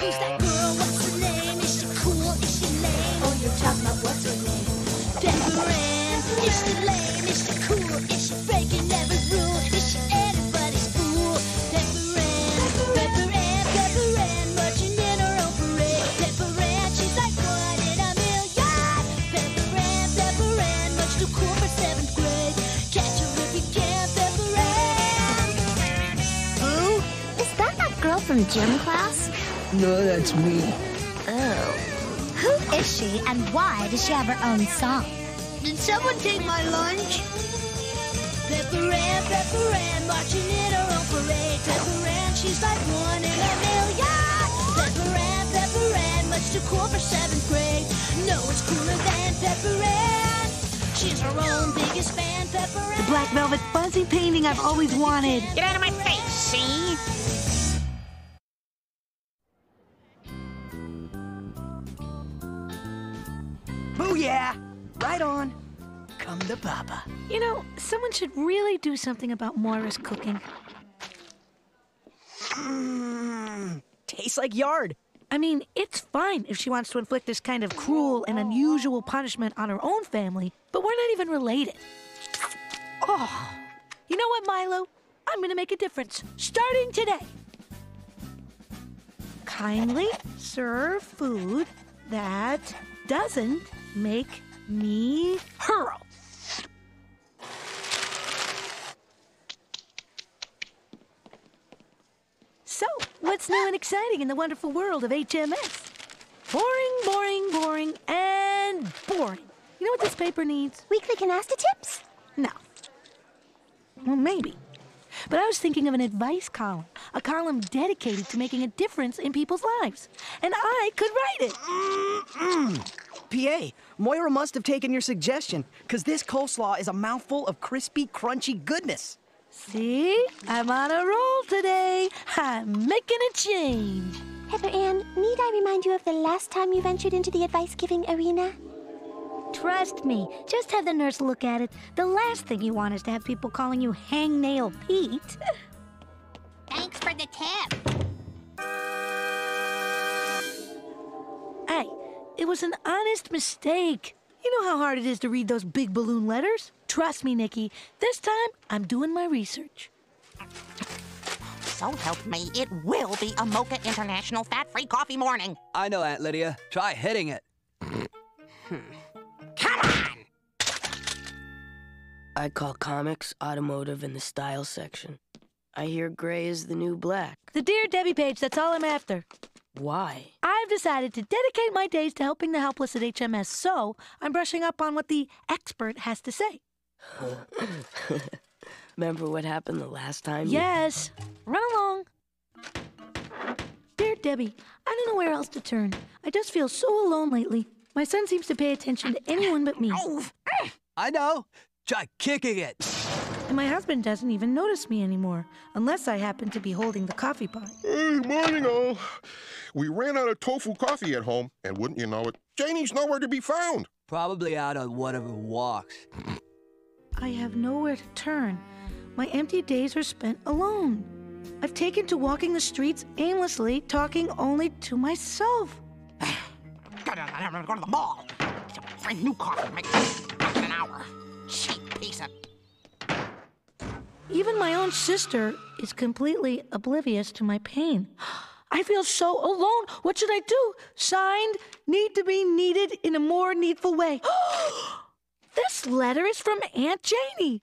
Who's that girl? What's her name? Is she cool? Is she lame? Oh, you're talking about what's her name? Pepper Ann. Is she lame? Is she cool? Is she breaking every rule? Is she anybody's fool? Pepper Ann, marching in her own parade. Pepper Ann, she's like one in a million. Pepper Ann, much too cool for 7th grade. Catch her if you can, Pepper Ann. Boo? Is that girl from gym class? No, that's me. Oh. Who is she and why does she have her own song? Did someone take my lunch? Pepper Ann, marching in her own parade. Pepper Ann, she's like one in a million. Pepper Ann, much too cool for 7th grade. No one's cooler than Pepper Ann. She's her own biggest fan, Pepper Ann. The black velvet fuzzy painting I've always wanted. Get out of my face, see? Booyah! Right on. Come to Papa. You know, someone should really do something about Moira's cooking. Tastes like yard. I mean, it's fine if she wants to inflict this kind of cruel and unusual punishment on her own family, but we're not even related. Oh, you know what, Milo? I'm gonna make a difference, starting today. Kindly serve food that doesn't make me hurl. So, what's new and exciting in the wonderful world of HMS? Boring, and boring. You know what this paper needs? Weekly canasta tips? No. Well, maybe. But I was thinking of an advice column, a column dedicated to making a difference in people's lives. And I could write it. PA, Moira must have taken your suggestion, because this coleslaw is a mouthful of crispy, crunchy goodness. See? I'm on a roll today. I'm making a change. Pepper Ann, need I remind you of the last time you ventured into the advice-giving arena? Trust me, just have the nurse look at it. The last thing you want is to have people calling you Hangnail Pete. Thanks for the tip. Hey, it was an honest mistake. You know how hard it is to read those big balloon letters? Trust me, Nikki, this time I'm doing my research. So help me, it will be a Mocha International Fat-Free Coffee Morning. I know, Aunt Lydia. Try hitting it. Come on! I call comics automotive in the style section. I hear gray is the new black. The Dear Debbie page, that's all I'm after. Why? I've decided to dedicate my days to helping the helpless at HMS, so I'm brushing up on what the expert has to say. Remember what happened the last time? Yes. Run along. Dear Debbie, I don't know where else to turn. I just feel so alone lately. My son seems to pay attention to anyone but me. I know. Try kicking it. And my husband doesn't even notice me anymore, unless I happen to be holding the coffee pot. Hey, morning all. We ran out of tofu coffee at home, and wouldn't you know it, Janie's nowhere to be found. Probably out on one of her walks. I have nowhere to turn. My empty days are spent alone. I've taken to walking the streets aimlessly, talking only to myself. Go to the mall. Find new coffee, make in an hour. Cheap piece of... Even my own sister is completely oblivious to my pain. I feel so alone. What should I do? Signed, need to be needed in a more needful way. This letter is from Aunt Janie.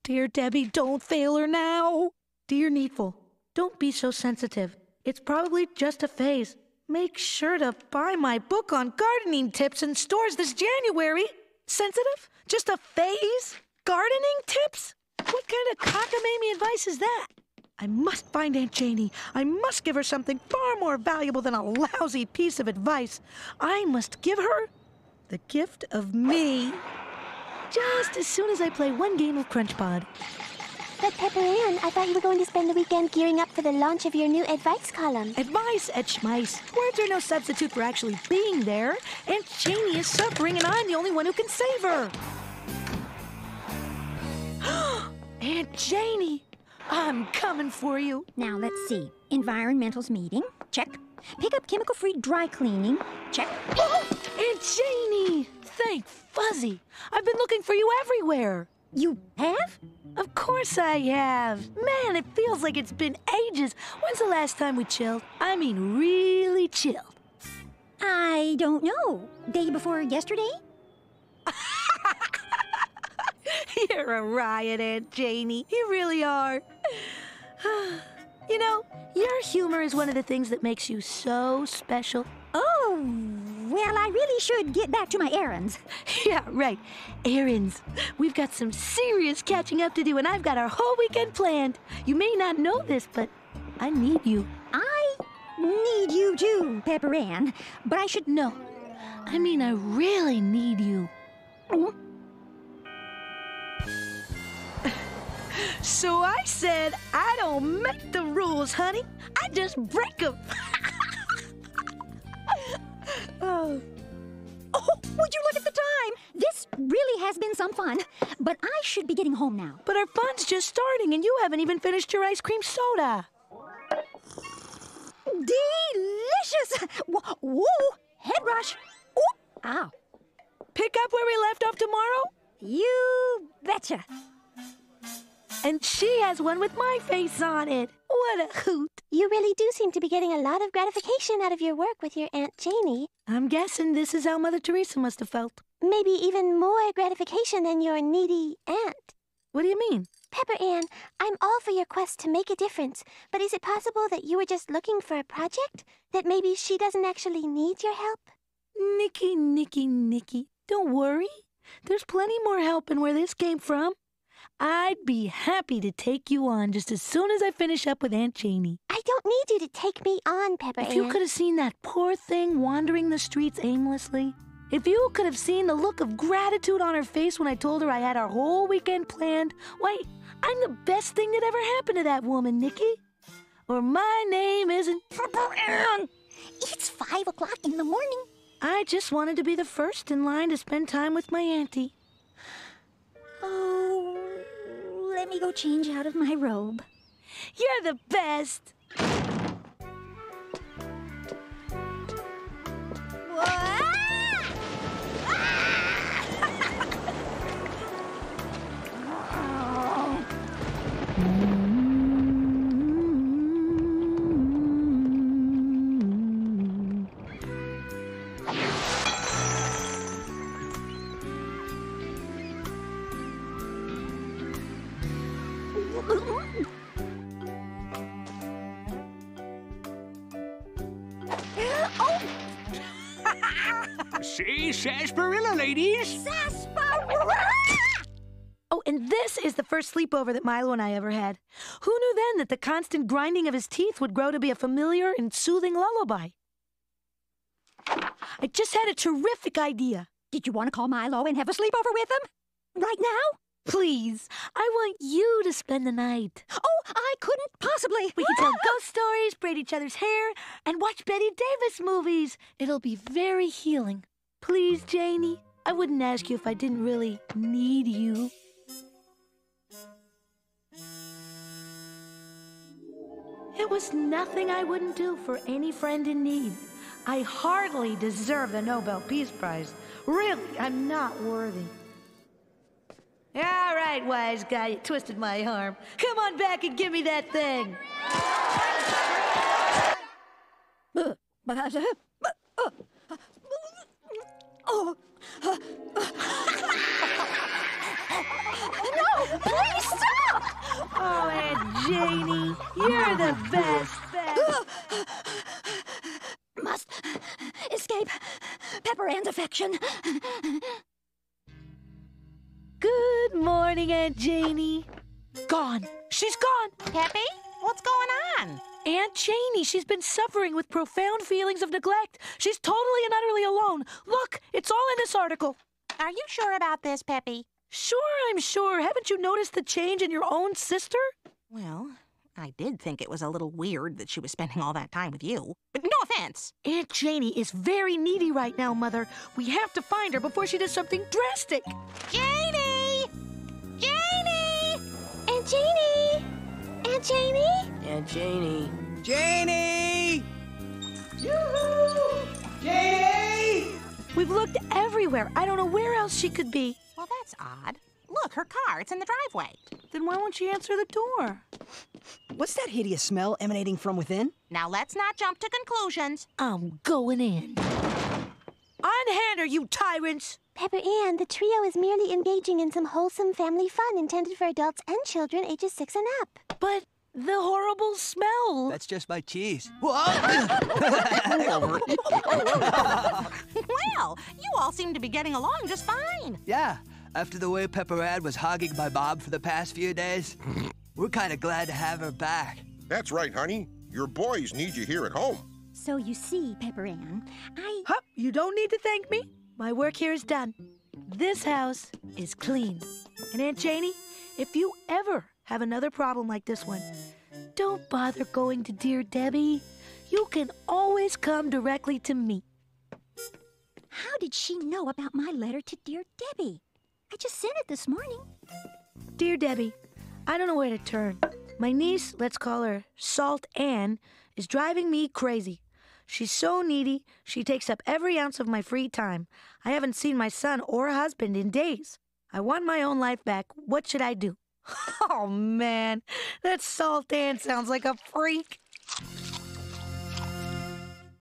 Dear Debbie, don't fail her now. Dear Needful, don't be so sensitive. It's probably just a phase. Make sure to buy my book on gardening tips in stores this January. Sensitive? Just a phase? Gardening tips? What kind of cockamamie advice is that? I must find Aunt Janie. I must give her something far more valuable than a lousy piece of advice. I must give her the gift of me. Just as soon as I play one game of Crunch Pod. But Pepper Ann, I thought you were going to spend the weekend gearing up for the launch of your new advice column. Advice at Schmice. Words are no substitute for actually being there. Aunt Janie is suffering and I'm the only one who can save her. Aunt Janie, I'm coming for you. Now, let's see. Environmentals meeting, check. Pick up chemical-free dry cleaning. Check. Oh, Aunt Janie! Thank Fuzzy. I've been looking for you everywhere. You have? Of course I have. Man, it feels like it's been ages. When's the last time we chilled? I mean, really chilled. I don't know. Day before yesterday? You're a riot, Aunt Janie. You really are. You know, your humor is one of the things that makes you so special. Oh, well, I really should get back to my errands. Yeah, right. Errands. We've got some serious catching up to do, and I've got our whole weekend planned. You may not know this, but I need you. I need you too, Pepper Ann, but I should know. I mean, I really need you. So I said, I don't make the rules, honey. I just break them. Oh, would you look at the time? This really has been some fun, but I should be getting home now. But our fun's just starting, and you haven't even finished your ice cream soda. Delicious! Whoa, head rush. Ooh, ow. Pick up where we left off tomorrow? You betcha. And she has one with my face on it. What a hoot. You really do seem to be getting a lot of gratification out of your work with your Aunt Janie. I'm guessing this is how Mother Teresa must have felt. Maybe even more gratification than your needy aunt. What do you mean? Pepper Ann, I'm all for your quest to make a difference, but is it possible that you were just looking for a project? That maybe she doesn't actually need your help? Nikki. Don't worry. There's plenty more help in where this came from. I'd be happy to take you on just as soon as I finish up with Aunt Janie. I don't need you to take me on, Pepper Ann. If you could have seen that poor thing wandering the streets aimlessly, if you could have seen the look of gratitude on her face when I told her I had our whole weekend planned, why, I'm the best thing that ever happened to that woman, Nikki. Or my name isn't Pepper Ann! It's 5 o'clock in the morning. I just wanted to be the first in line to spend time with my auntie. Oh, let me go change out of my robe. You're the best. See, sarsaparilla, ladies. Sarsaparilla! Oh, and this is the first sleepover that Milo and I ever had. Who knew then that the constant grinding of his teeth would grow to be a familiar and soothing lullaby? I just had a terrific idea. Did you want to call Milo and have a sleepover with him? Right now? Please, I want you to spend the night. Oh, I couldn't possibly. We can tell ghost stories, braid each other's hair, and watch Betty Davis movies. It'll be very healing. Please, Janie, I wouldn't ask you if I didn't really need you. It was nothing I wouldn't do for any friend in need. I hardly deserve the Nobel Peace Prize. Really, I'm not worthy. All right, wise guy, you twisted my arm. Come on back and give me that thing. No, please stop! Oh, Aunt Janie, you're the best. Must escape Pepper Ann's affection. Good morning, Aunt Janie. Gone. She's gone. Peppy, what's going on? Aunt Janie, she's been suffering with profound feelings of neglect. She's totally and utterly alone. Look, it's all in this article. Are you sure about this, Peppy? Sure, I'm sure. Haven't you noticed the change in your own sister? Well, I did think it was a little weird that she was spending all that time with you. But no offense. Aunt Janie is very needy right now, Mother. We have to find her before she does something drastic. Janie! Janie! Aunt Janie! Aunt Janie? Aunt Janie. Janie! We've looked everywhere. I don't know where else she could be. Well, that's odd. Look, her car, it's in the driveway. Then why won't she answer the door? What's that hideous smell emanating from within? Now, let's not jump to conclusions. I'm going in. Unhand her, you tyrants! Pepper Ann, the trio is merely engaging in some wholesome family fun intended for adults and children ages 6 and up. But the horrible smell. That's just my cheese. Well, you all seem to be getting along just fine. Yeah, after the way Pepper Ann was hogging my mom for the past few days, we're kind of glad to have her back. That's right, honey. Your boys need you here at home. So you see, Pepper Ann, Hup, you don't need to thank me. My work here is done. This house is clean. And Aunt Janie, if you ever have another problem like this one, don't bother going to Dear Debbie. You can always come directly to me. How did she know about my letter to Dear Debbie? I just sent it this morning. Dear Debbie, I don't know where to turn. My niece, let's call her Salt Ann, is driving me crazy. She's so needy, she takes up every ounce of my free time. I haven't seen my son or husband in days. I want my own life back. What should I do? Oh, man, that Salt Ann sounds like a freak.